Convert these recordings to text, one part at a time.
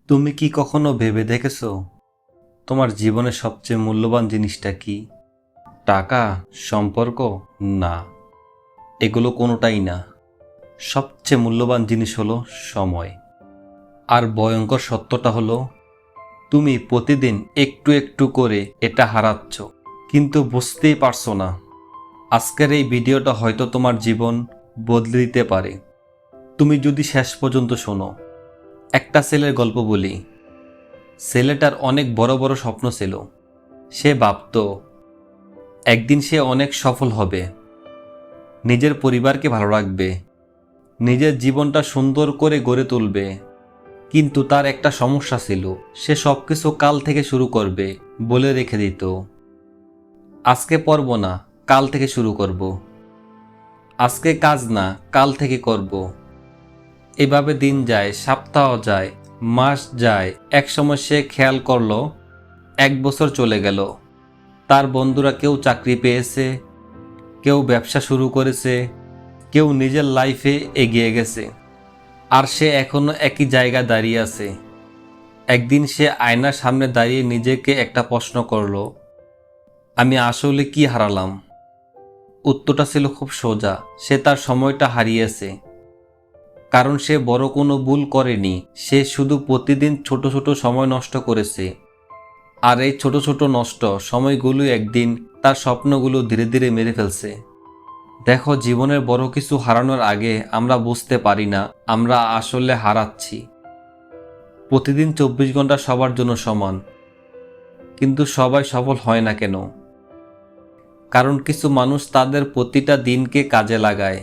তুমি কি কখনো ভেবে দেখেছো তোমার জীবনের সবচেয়ে মূল্যবান জিনিসটা কি? টাকা, সম্পর্ক? না, এগুলো কোনোটাই না। সবচেয়ে মূল্যবান জিনিস হলো সময়। আর ভয়ঙ্কর সত্যটা হলো তুমি প্রতিদিন একটু একটু করে এটা হারাচ্ছ, কিন্তু বুঝতেই পারছো না। আজকের এই ভিডিওটা হয়তো তোমার জীবন বদলে দিতে পারে, তুমি যদি শেষ পর্যন্ত শোনো। একটা ছেলের গল্প বলি। ছেলেটার অনেক বড় বড় স্বপ্ন ছিল। সে ভাবত একদিন সে অনেক সফল হবে, নিজের পরিবারকে ভালো রাখবে, নিজের জীবনটা সুন্দর করে গড়ে তুলবে। কিন্তু তার একটা সমস্যা ছিল, সে সবকিছু কাল থেকে শুরু করবে বলে রেখে দিত। আজকে পড়ব না, কাল থেকে শুরু করব। আজকে কাজ না, কাল থেকে করব। এভাবে দিন যায়, সপ্তাহ যায়, মাস যায়। একসময় সে খেয়াল করলো 1 বছর চলে গেল। তার বন্ধুরা কেউ চাকরি পেয়েছে, কেউ ব্যবসা শুরু করেছে, কেউ নিজের লাইফে এগিয়ে গেছে, আর সে এখনো একই জায়গায় দাঁড়িয়ে আছে। একদিন সে আয়নার সামনে দাঁড়িয়ে নিজেকে একটা প্রশ্ন করলো, আমি আসলে কি হারালাম? উত্তরটা ছিল খুব সোজা, সে তার সময়টা হারিয়েছে। কারণ সে বড় কোনো ভুল করেনি, সে শুধু প্রতিদিন ছোট ছোট সময় নষ্ট করেছে। আর এই ছোট ছোট নষ্ট সময়গুলো একদিন তার স্বপ্নগুলো ধীরে ধীরে মেরে ফেলছে। দেখো, জীবনের বড় কিছু হারানোর আগে আমরা বুঝতে পারি না আমরা আসলে হারাচ্ছি। প্রতিদিন 24 ঘন্টা সবার জন্য সমান, কিন্তু সবাই সফল হয় না কেন? কারণ কিছু মানুষ তাদের প্রতিটা দিনকে কাজে লাগায়,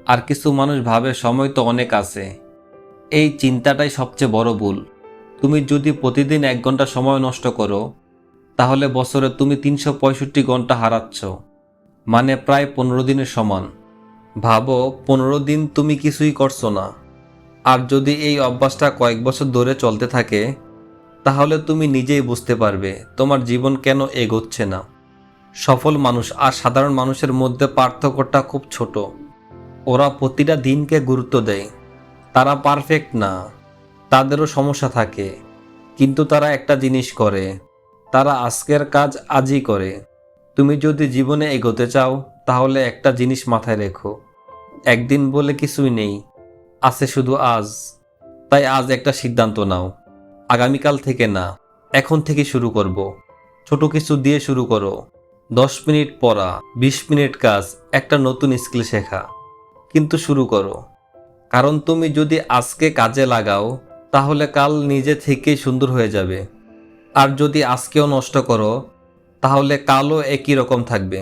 আর কিছু মানুষ ভাবে সময় তো অনেক আছে। এই চিন্তাটাই সবচেয়ে বড় ভুল। তুমি যদি প্রতিদিন 1 ঘন্টা সময় নষ্ট করো, তাহলে বছরে তুমি 365 ঘন্টা হারাচ্ছ, মানে প্রায় 15 দিনের সমান। ভাবো, 15 দিন তুমি কিছুই করছো না। আর যদি এই অভ্যাসটা কয়েক বছর ধরে চলতে থাকে, তাহলে তুমি নিজেই বুঝতে পারবে তোমার জীবন কেন এগোচ্ছে না। সফল মানুষ আর সাধারণ মানুষের মধ্যে পার্থক্যটা খুব ছোট। ওরা প্রতিটা দিনকে গুরুত্ব দেয়। তারা পারফেক্ট না, তাদেরও সমস্যা থাকে, কিন্তু তারা একটা জিনিস করে, তারা আজকের কাজ আজই করে। তুমি যদি জীবনে এগোতে চাও, তাহলে একটা জিনিস মাথায় রেখো, একদিন বলে কিছুই নেই, আছে শুধু আজ। তাই আজ একটা সিদ্ধান্ত নাও, আগামীকাল থেকে না, এখন থেকে শুরু করব। ছোট কিছু দিয়ে শুরু করো। 10 মিনিট পড়া, 20 মিনিট কাজ, একটা নতুন স্কিল শেখা, কিন্তু শুরু করো। কারণ তুমি যদি আজকে কাজে লাগাও, তাহলে কাল নিজে থেকেই সুন্দর হয়ে যাবে। আর যদি আজকেও নষ্ট করো, তাহলে কালও একই রকম থাকবে।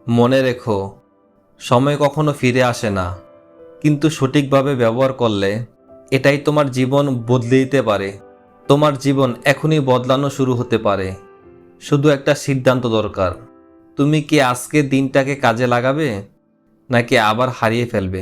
মনে রেখো, সময় কখনো ফিরে আসে না, কিন্তু সঠিকভাবে ব্যবহার করলে এটাই তোমার জীবন বদলে দিতে পারে। তোমার জীবন এখনই বদলানো শুরু হতে পারে। শুধু একটা সিদ্ধান্ত দরকার, তুমি কি আজকে দিনটাকে কাজে লাগাবে, নাকি আবার হারিয়ে ফেলবে?